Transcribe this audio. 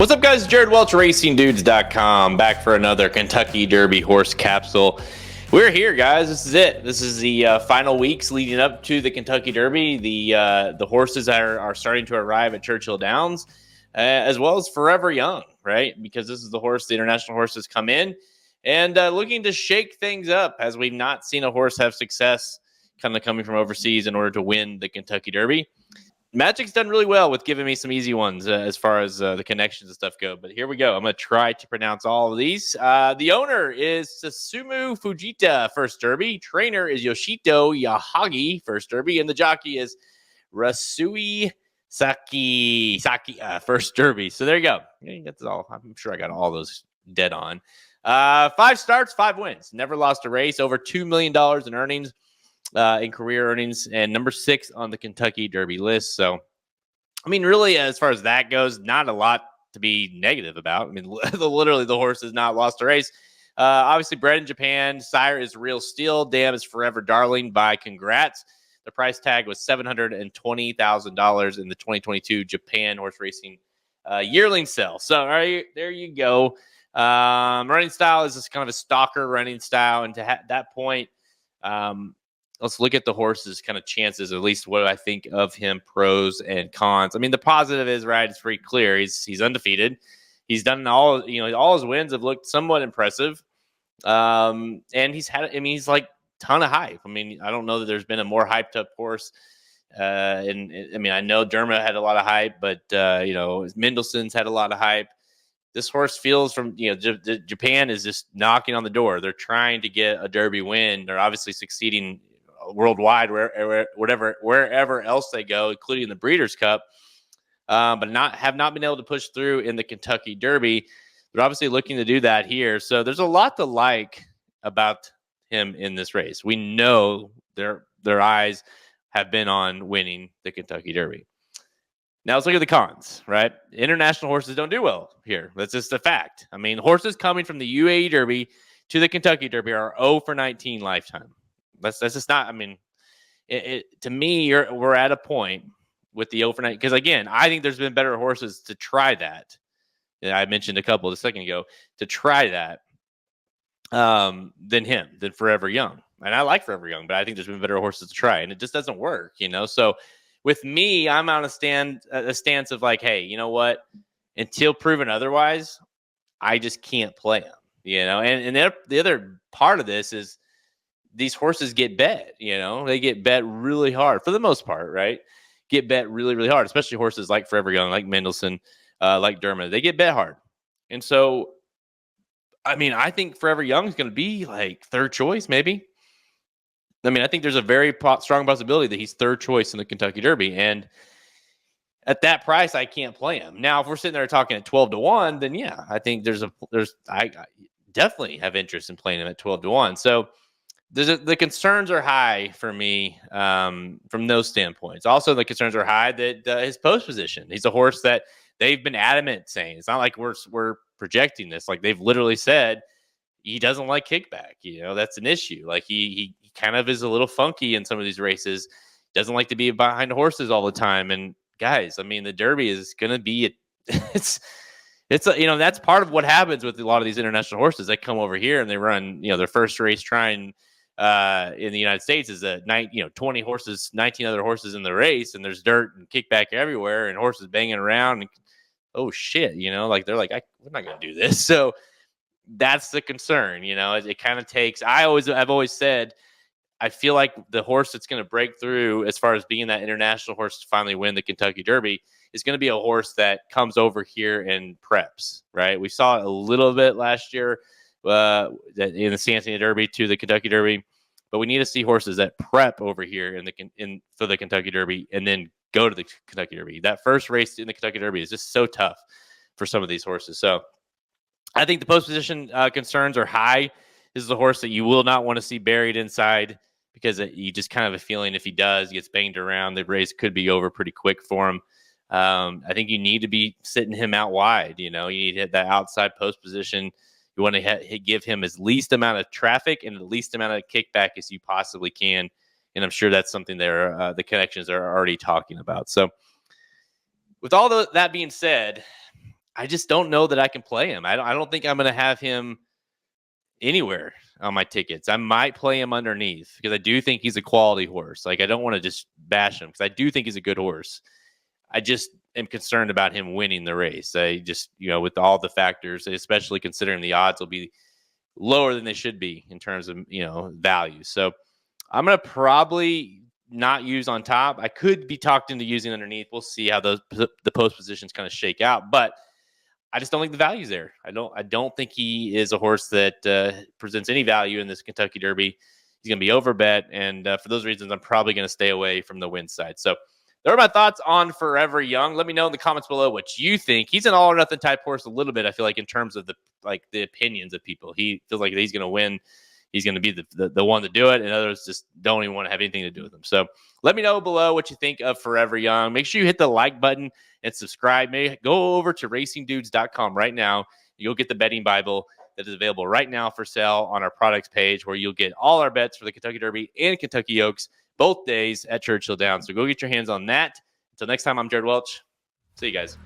What's up, guys? Jared Welch, RacingDudes.com, back for another Kentucky Derby horse capsule. We're here, guys. This is it. This is the final weeks leading up to the Kentucky Derby. The horses are starting to arrive at Churchill Downs, as well as Forever Young, right? Because this is the horse, the international horses come in and looking to shake things up, as we've not seen a horse have success kind of coming from overseas in order to win the Kentucky Derby. Magic's done really well with giving me some easy ones as far as the connections and stuff go. But here we go. I'm going to try to pronounce all of these. The owner is Susumu Fujita, first Derby. Trainer is Yoshito Yahagi, first Derby. And the jockey is Rasui Saki, first Derby. So there you go. That's all. I'm sure I got all those dead on. 5 starts, 5 wins. Never lost a race. Over $2 million in earnings. In career earnings, and number 6 on the Kentucky Derby list. So, I mean, really, as far as that goes, not a lot to be negative about. I mean, literally, the horse has not lost a race. Obviously, bred in Japan. Sire is Real Steel. Dam is Forever Darling by Congrats. The price tag was $720,000 in the 2022 Japan horse racing yearling sale. So, all right, there you go. Running style is just kind of a stalker running style, and to that point, let's look at the horse's kind of chances, at least what I think of him, pros and cons. I mean, the positive is, right, it's pretty clear. He's undefeated. He's done all his wins have looked somewhat impressive. And he's like ton of hype. I mean, I don't know that there's been a more hyped up horse. I know Derma had a lot of hype, but Mendelssohn's had a lot of hype. This horse feels from, Japan is just knocking on the door. They're trying to get a Derby win. They're obviously succeeding worldwide, wherever else they go, including the Breeders' Cup, but have not been able to push through in the Kentucky Derby. They're obviously looking to do that here. So there's a lot to like about him in this race. We know their eyes have been on winning the Kentucky Derby. Now let's look at the cons, right? International horses don't do well here. That's just a fact. I mean, horses coming from the UAE Derby to the Kentucky Derby are 0 for 19 lifetime. That's just not. I mean, to me, we're at a point with the 0 for 19 because, again, I think there's been better horses to try that. I mentioned a couple a second ago to try that than Forever Young, and I like Forever Young, but I think there's been better horses to try, and it just doesn't work, So with me, I'm on a stance of like, hey, you know what? Until proven otherwise, I just can't play them, And the other part of this is these horses get bet, they get bet really hard for the most part, right? Get bet really, really hard, especially horses like Forever Young, like Mendelssohn, like Derma. They get bet hard. And so, I mean, I think Forever Young is going to be like third choice, maybe. I mean, I think there's a very strong possibility that he's third choice in the Kentucky Derby. And at that price, I can't play him. Now, if we're sitting there talking at 12-1, then yeah, I think I definitely have interest in playing him at 12-1. So the concerns are high for me from those standpoints. Also, the concerns are high that his post position. He's a horse that they've been adamant saying. It's not like we're projecting this. Like they've literally said he doesn't like kickback. That's an issue. Like he kind of is a little funky in some of these races. Doesn't like to be behind horses all the time. And guys, I mean, the Derby is going to be that's part of what happens with a lot of these international horses. They come over here and they run their first race trying in the United States is 20 horses, 19 other horses in the race, and there's dirt and kickback everywhere and horses banging around. And, oh shit, like they're like, we're not going to do this. So that's the concern. It kind of takes. I've always said I feel like the horse that's going to break through as far as being that international horse to finally win the Kentucky Derby is going to be a horse that comes over here and preps. Right? We saw it a little bit last year in the Cincinnati Derby to the Kentucky Derby, but we need to see horses that prep over here for the Kentucky Derby and then go to the Kentucky Derby. That first race in the Kentucky Derby is just so tough for some of these horses. So I think the post position concerns are high. This is a horse that you will not want to see buried inside because you just kind of have a feeling if he does, he gets banged around, the race could be over pretty quick for him. I think you need to be sitting him out wide. You need to hit that outside post position. You want to give him as least amount of traffic and the least amount of kickback as you possibly can. And I'm sure that's something the connections are already talking about. So with all that being said, I just don't know that I can play him. I don't think I'm going to have him anywhere on my tickets. I might play him underneath because I do think he's a quality horse. Like, I don't want to just bash him because I do think he's a good horse. I just am concerned about him winning the race. I just, with all the factors, especially considering the odds will be lower than they should be in terms of, value. So I'm going to probably not use on top. I could be talked into using underneath. We'll see how the post positions kind of shake out, but I just don't think the value's there. I don't think he is a horse that presents any value in this Kentucky Derby. He's going to be overbet, and for those reasons, I'm probably going to stay away from the win side. So there are my thoughts on Forever Young. Let me know in the comments below what you think. He's an all or nothing type horse a little bit, I feel like, in terms of the opinions of people. He feels like he's going to win. He's going to be the one to do it, and others just don't even want to have anything to do with him. So let me know below what you think of Forever Young. Make sure you hit the like button and subscribe. Go over to racingdudes.com right now. You'll get the betting Bible that is available right now for sale on our products page, where you'll get all our bets for the Kentucky Derby and Kentucky Oaks both days at Churchill Downs. So go get your hands on that. Until next time, I'm Jared Welch. See you guys.